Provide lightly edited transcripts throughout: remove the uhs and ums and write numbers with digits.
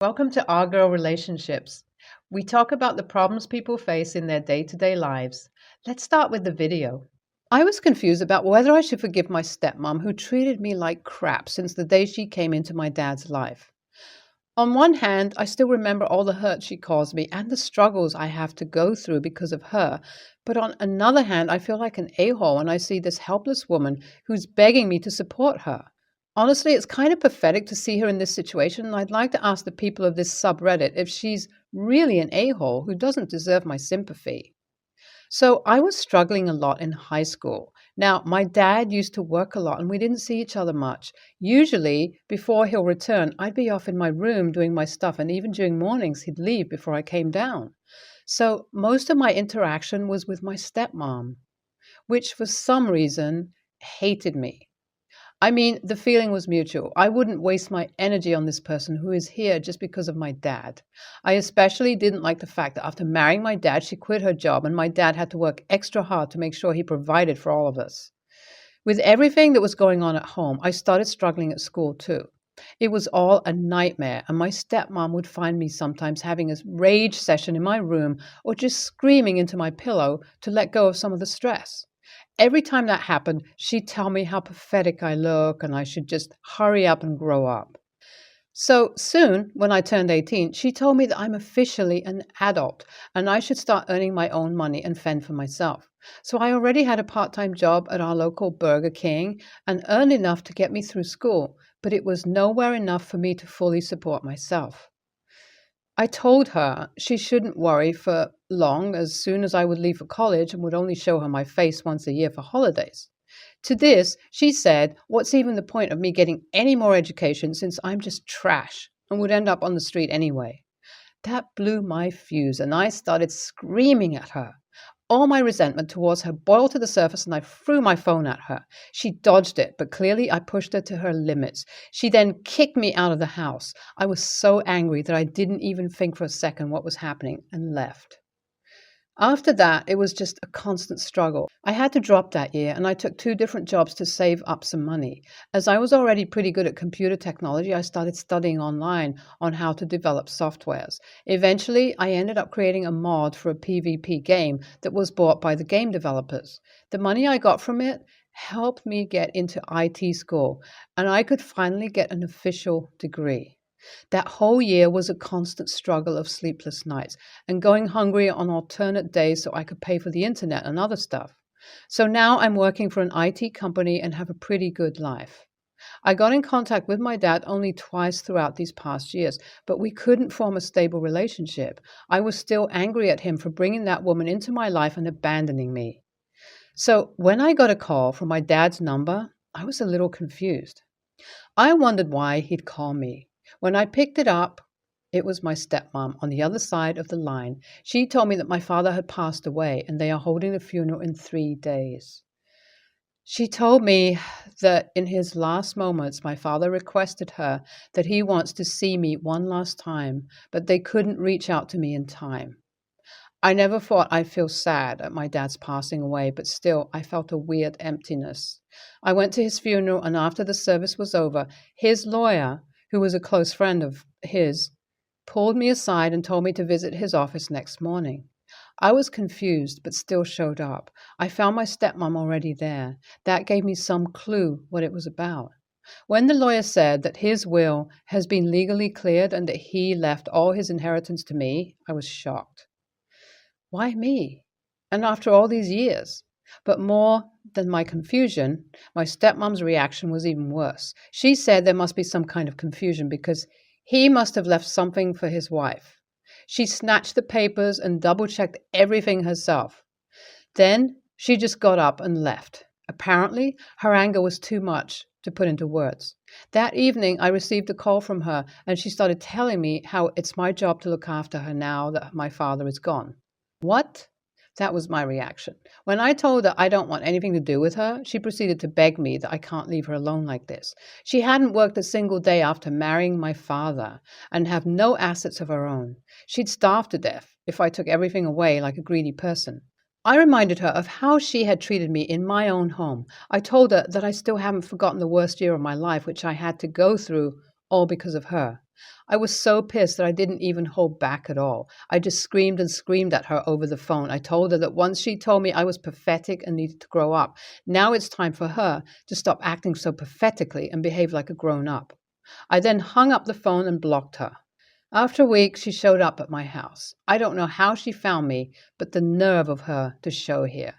Welcome to Our Girl Relationships. We talk about the problems people face in their day-to-day lives. Let's start with the video. I was confused about whether I should forgive my stepmom who treated me like crap since the day she came into my dad's life. On one hand, I still remember all the hurt she caused me and the struggles I have to go through because of her. But on another hand, I feel like an a-hole when I see this helpless woman who's begging me to support her. Honestly, it's kind of pathetic to see her in this situation, and I'd like to ask the people of this subreddit if she's really an a-hole who doesn't deserve my sympathy. So I was struggling a lot in high school. Now, my dad used to work a lot and we didn't see each other much. Usually, before he'll return, I'd be off in my room doing my stuff, and even during mornings, he'd leave before I came down. So most of my interaction was with my stepmom, which for some reason hated me. I mean, the feeling was mutual. I wouldn't waste my energy on this person who is here just because of my dad. I especially didn't like the fact that after marrying my dad, she quit her job and my dad had to work extra hard to make sure he provided for all of us. With everything that was going on at home, I started struggling at school too. It was all a nightmare, and my stepmom would find me sometimes having a rage session in my room or just screaming into my pillow to let go of some of the stress. Every time that happened, she'd tell me how pathetic I look and I should just hurry up and grow up. So soon, when I turned 18, she told me that I'm officially an adult and I should start earning my own money and fend for myself. So I already had a part-time job at our local Burger King and earned enough to get me through school, but it was nowhere enough for me to fully support myself. I told her she shouldn't worry for long, as soon as I would leave for college and would only show her my face once a year for holidays. To this, she said, "What's even the point of me getting any more education since I'm just trash and would end up on the street anyway?" That blew my fuse, and I started screaming at her. All my resentment towards her boiled to the surface, and I threw my phone at her. She dodged it, but clearly I pushed her to her limits. She then kicked me out of the house. I was so angry that I didn't even think for a second what was happening and left. After that, it was just a constant struggle. I had to drop that year, and I took 2 different jobs to save up some money. As I was already pretty good at computer technology, I started studying online on how to develop softwares. Eventually, I ended up creating a mod for a PvP game that was bought by the game developers. The money I got from it helped me get into IT school, and I could finally get an official degree. That whole year was a constant struggle of sleepless nights and going hungry on alternate days so I could pay for the internet and other stuff. So now I'm working for an IT company and have a pretty good life. I got in contact with my dad only twice throughout these past years, but we couldn't form a stable relationship. I was still angry at him for bringing that woman into my life and abandoning me. So when I got a call from my dad's number, I was a little confused. I wondered why he'd call me. When I picked it up, it was my stepmom on the other side of the line. She told me that my father had passed away and they are holding the funeral in 3 days. She told me that in his last moments, my father requested her that he wants to see me one last time, but they couldn't reach out to me in time. I never thought I'd feel sad at my dad's passing away, but still, I felt a weird emptiness. I went to his funeral, and after the service was over, his lawyer, who was a close friend of his, pulled me aside and told me to visit his office next morning. I was confused, but still showed up. I found my stepmom already there. That gave me some clue what it was about. When the lawyer said that his will has been legally cleared and that he left all his inheritance to me, I was shocked. Why me? And after all these years? But more than my confusion, my stepmom's reaction was even worse. She said there must be some kind of confusion because he must have left something for his wife. She snatched the papers and double-checked everything herself. Then she just got up and left. Apparently, her anger was too much to put into words. That evening, I received a call from her, and she started telling me how it's my job to look after her now that my father is gone. What? That was my reaction. When I told her I don't want anything to do with her, she proceeded to beg me that I can't leave her alone like this. She hadn't worked a single day after marrying my father and have no assets of her own. She'd starve to death if I took everything away like a greedy person. I reminded her of how she had treated me in my own home. I told her that I still haven't forgotten the worst year of my life, which I had to go through all because of her. I was so pissed that I didn't even hold back at all. I just screamed and screamed at her over the phone. I told her that once she told me I was pathetic and needed to grow up, now it's time for her to stop acting so pathetically and behave like a grown-up. I then hung up the phone and blocked her. After a week, she showed up at my house. I don't know how she found me, but the nerve of her to show here.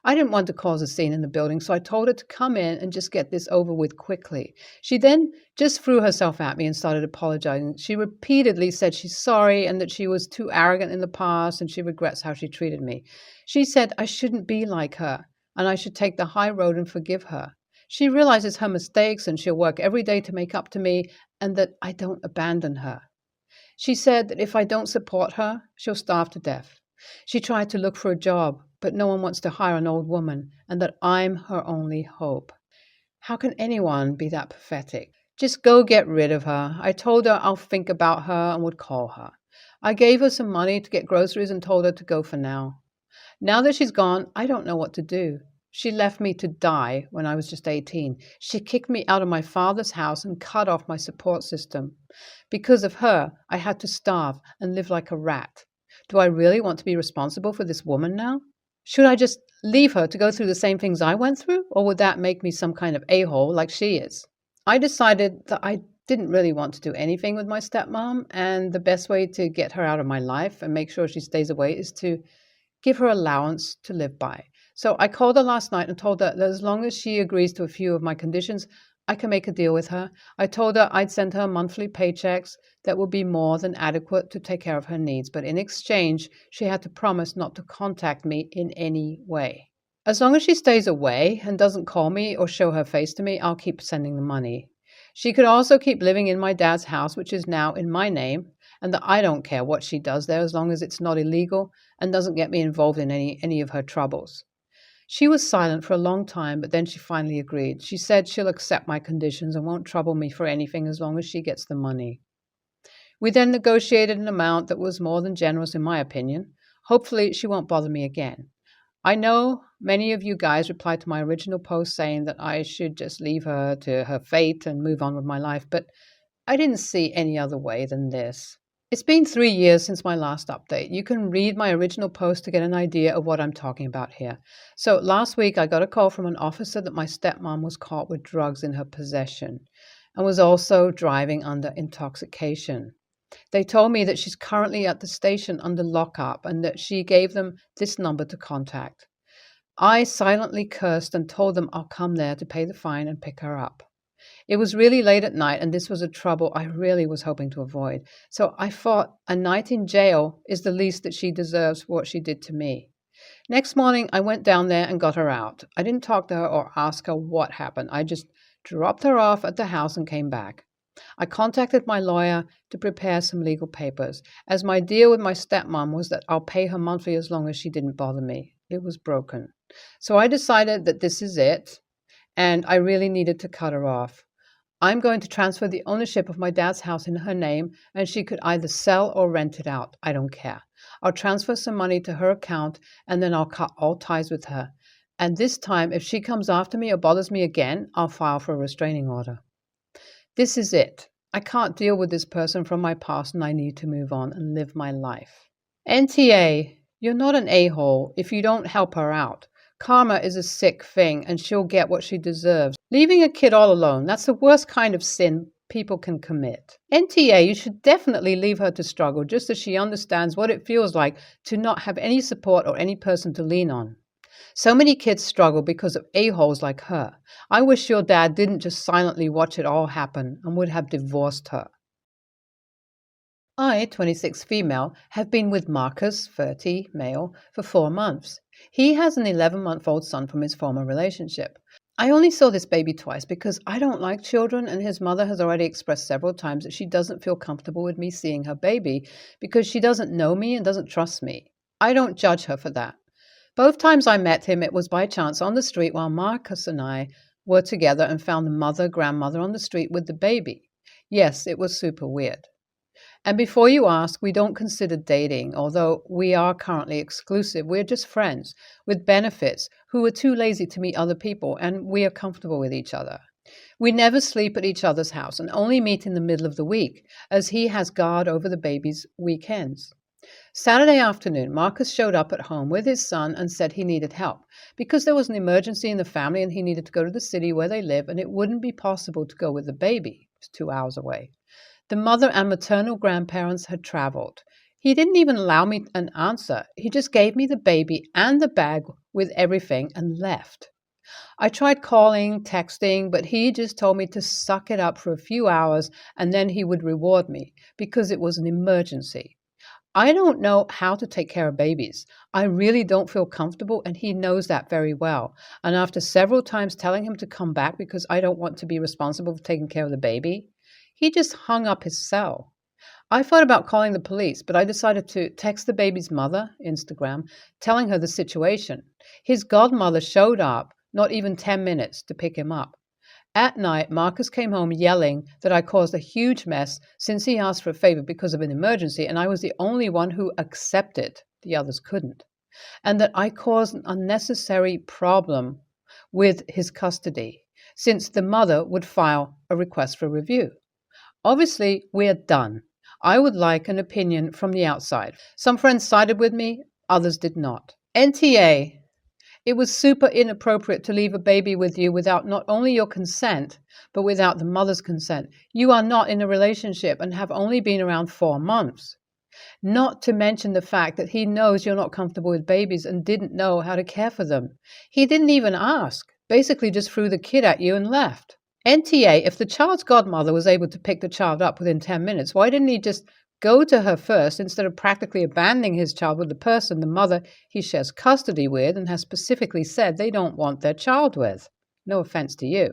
I didn't want to cause a scene in the building, so I told her to come in and just get this over with quickly. She then just threw herself at me and started apologizing. She repeatedly said she's sorry and that she was too arrogant in the past and she regrets how she treated me. She said I shouldn't be like her and I should take the high road and forgive her. She realizes her mistakes and she'll work every day to make up to me and that I don't abandon her. She said that if I don't support her, she'll starve to death. She tried to look for a job, but no one wants to hire an old woman, and that I'm her only hope. How can anyone be that pathetic? Just go get rid of her. I told her I'll think about her and would call her. I gave her some money to get groceries and told her to go for now. Now that she's gone, I don't know what to do. She left me to die when I was just 18. She kicked me out of my father's house and cut off my support system. Because of her, I had to starve and live like a rat. Do I really want to be responsible for this woman now? Should I just leave her to go through the same things I went through, or would that make me some kind of a-hole like she is? I decided that I didn't really want to do anything with my stepmom, and the best way to get her out of my life and make sure she stays away is to give her allowance to live by. So I called her last night and told her that as long as she agrees to a few of my conditions, I can make a deal with her. I told her I'd send her monthly paychecks that would be more than adequate to take care of her needs, but in exchange, she had to promise not to contact me in any way. As long as she stays away and doesn't call me or show her face to me, I'll keep sending the money. She could also keep living in my dad's house, which is now in my name, and that I don't care what she does there as long as it's not illegal and doesn't get me involved in any of her troubles. She was silent for a long time, but then she finally agreed. She said she'll accept my conditions and won't trouble me for anything as long as she gets the money. We then negotiated an amount that was more than generous in my opinion. Hopefully she won't bother me again. I know many of you guys replied to my original post saying that I should just leave her to her fate and move on with my life, but I didn't see any other way than this. It's been 3 years since my last update. You can read my original post to get an idea of what I'm talking about here. So last week I got a call from an officer that my stepmom was caught with drugs in her possession and was also driving under intoxication. They told me that she's currently at the station under lockup and that she gave them this number to contact. I silently cursed and told them I'll come there to pay the fine and pick her up. It was really late at night, and this was a trouble I really was hoping to avoid. So I thought a night in jail is the least that she deserves for what she did to me. Next morning, I went down there and got her out. I didn't talk to her or ask her what happened. I just dropped her off at the house and came back. I contacted my lawyer to prepare some legal papers, as my deal with my stepmom was that I'll pay her monthly as long as she didn't bother me. It was broken. So I decided that this is it, and I really needed to cut her off. I'm going to transfer the ownership of my dad's house in her name, and she could either sell or rent it out. I don't care. I'll transfer some money to her account, and then I'll cut all ties with her. And this time, if she comes after me or bothers me again, I'll file for a restraining order. This is it. I can't deal with this person from my past, and I need to move on and live my life. NTA, you're not an a-hole if you don't help her out. Karma is a sick thing, and she'll get what she deserves. Leaving a kid all alone, that's the worst kind of sin people can commit. NTA, you should definitely leave her to struggle, just as she understands what it feels like to not have any support or any person to lean on. So many kids struggle because of a-holes like her. I wish your dad didn't just silently watch it all happen and would have divorced her. I, 26 female, have been with Marcus, 30 male, for 4 months. He has an 11-month-old son from his former relationship. I only saw this baby twice because I don't like children, and his mother has already expressed several times that she doesn't feel comfortable with me seeing her baby because she doesn't know me and doesn't trust me. I don't judge her for that. Both times I met him, it was by chance on the street while Marcus and I were together and found the grandmother on the street with the baby. Yes, it was super weird. And before you ask, we don't consider dating, although we are currently exclusive. We're just friends with benefits who are too lazy to meet other people, and we are comfortable with each other. We never sleep at each other's house and only meet in the middle of the week, as he has guard over the baby's weekends. Saturday afternoon, Marcus showed up at home with his son and said he needed help because there was an emergency in the family and he needed to go to the city where they live, and it wouldn't be possible to go with the baby. It's 2 hours away. The mother and maternal grandparents had traveled. He didn't even allow me an answer. He just gave me the baby and the bag with everything and left. I tried calling, texting, but he just told me to suck it up for a few hours and then he would reward me because it was an emergency. I don't know how to take care of babies. I really don't feel comfortable, and he knows that very well. And after several times telling him to come back because I don't want to be responsible for taking care of the baby, he just hung up his cell. I thought about calling the police, but I decided to text the baby's mother, Instagram, telling her the situation. His godmother showed up, not even 10 minutes, to pick him up. At night, Marcus came home yelling that I caused a huge mess since he asked for a favor because of an emergency, and I was the only one who accepted. The others couldn't. And that I caused an unnecessary problem with his custody, since the mother would file a request for review. Obviously, we're done. I would like an opinion from the outside. Some friends sided with me, others did not. NTA. It was super inappropriate to leave a baby with you without not only your consent, but without the mother's consent. You are not in a relationship and have only been around 4 months. Not to mention the fact that he knows you're not comfortable with babies and didn't know how to care for them. He didn't even ask, basically just threw the kid at you and left. NTA, if the child's godmother was able to pick the child up within 10 minutes, why didn't he just go to her first instead of practically abandoning his child with the person the mother he shares custody with and has specifically said they don't want their child with? No offense to you.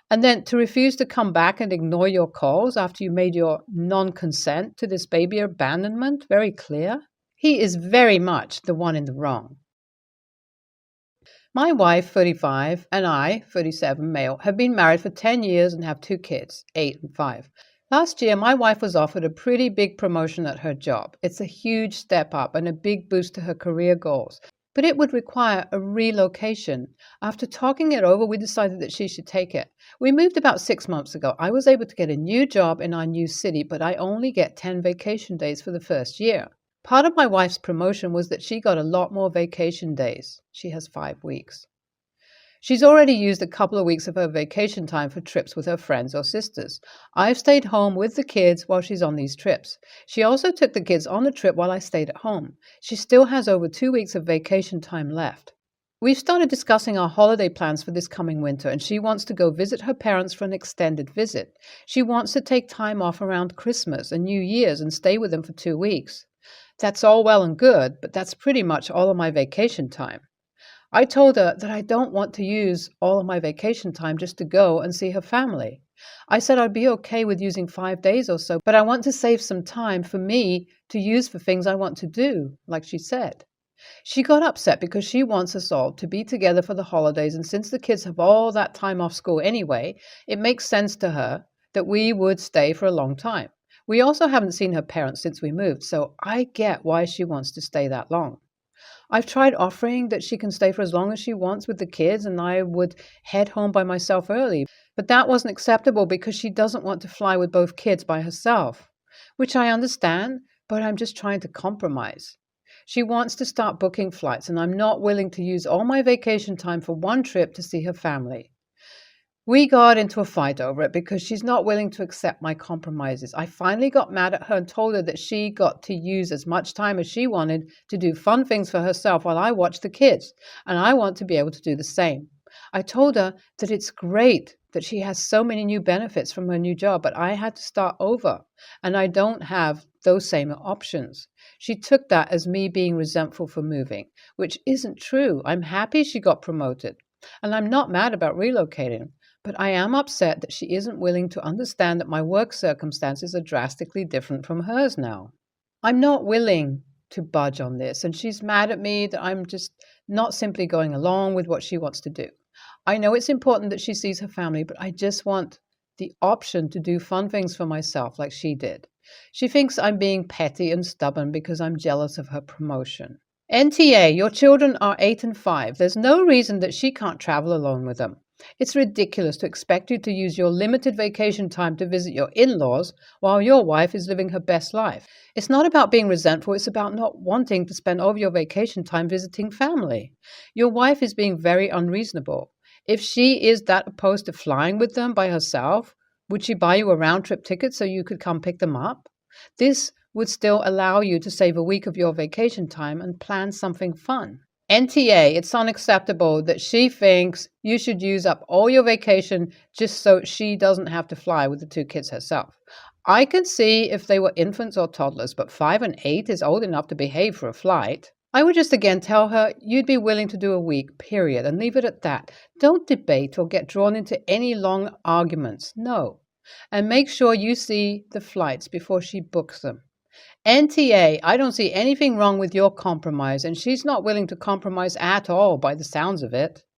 And then to refuse to come back and ignore your calls after you made your non-consent to this baby abandonment very clear. He is very much the one in the wrong. My wife, 35, and I, 37, male, have been married for 10 years and have 2 kids, 8 and 5. Last year, my wife was offered a pretty big promotion at her job. It's a huge step up and a big boost to her career goals, but it would require a relocation. After talking it over, we decided that she should take it. We moved about 6 months ago. I was able to get a new job in our new city, but I only get 10 vacation days for the first year. Part of my wife's promotion was that she got a lot more vacation days. She has 5 weeks. She's already used a couple of weeks of her vacation time for trips with her friends or sisters. I've stayed home with the kids while she's on these trips. She also took the kids on the trip while I stayed at home. She still has over 2 weeks of vacation time left. We've started discussing our holiday plans for this coming winter, and she wants to go visit her parents for an extended visit. She wants to take time off around Christmas and New Year's and stay with them for 2 weeks. That's all well and good, but that's pretty much all of my vacation time. I told her that I don't want to use all of my vacation time just to go and see her family. I said I'd be okay with using 5 days or so, but I want to save some time for me to use for things I want to do, like she said. She got upset because she wants us all to be together for the holidays, and since the kids have all that time off school anyway, it makes sense to her that we would stay for a long time. We also haven't seen her parents since we moved, so I get why she wants to stay that long. I've tried offering that she can stay for as long as she wants with the kids and I would head home by myself early, but that wasn't acceptable because she doesn't want to fly with both kids by herself, which I understand, but I'm just trying to compromise. She wants to start booking flights and I'm not willing to use all my vacation time for one trip to see her family. We got into a fight over it because she's not willing to accept my compromises. I finally got mad at her and told her that she got to use as much time as she wanted to do fun things for herself while I watch the kids, and I want to be able to do the same. I told her that it's great that she has so many new benefits from her new job, but I had to start over, and I don't have those same options. She took that as me being resentful for moving, which isn't true. I'm happy she got promoted, and I'm not mad about relocating. But I am upset that she isn't willing to understand that my work circumstances are drastically different from hers now. I'm not willing to budge on this, and she's mad at me that I'm just not simply going along with what she wants to do. I know it's important that she sees her family, but I just want the option to do fun things for myself like she did. She thinks I'm being petty and stubborn because I'm jealous of her promotion. NTA, your children are 8 and 5. There's no reason that she can't travel alone with them. It's ridiculous to expect you to use your limited vacation time to visit your in-laws while your wife is living her best life. It's not about being resentful, it's about not wanting to spend all of your vacation time visiting family. Your wife is being very unreasonable. If she is that opposed to flying with them by herself, would she buy you a round-trip ticket so you could come pick them up? This would still allow you to save a week of your vacation time and plan something fun. NTA, it's unacceptable that she thinks you should use up all your vacation just so she doesn't have to fly with the two kids herself. I can see if they were infants or toddlers, but 5 and 8 is old enough to behave for a flight. I would just again tell her you'd be willing to do a week, period, and leave it at that. Don't debate or get drawn into any long arguments. No. And make sure you see the flights before she books them. NTA, I don't see anything wrong with your compromise, and she's not willing to compromise at all by the sounds of it.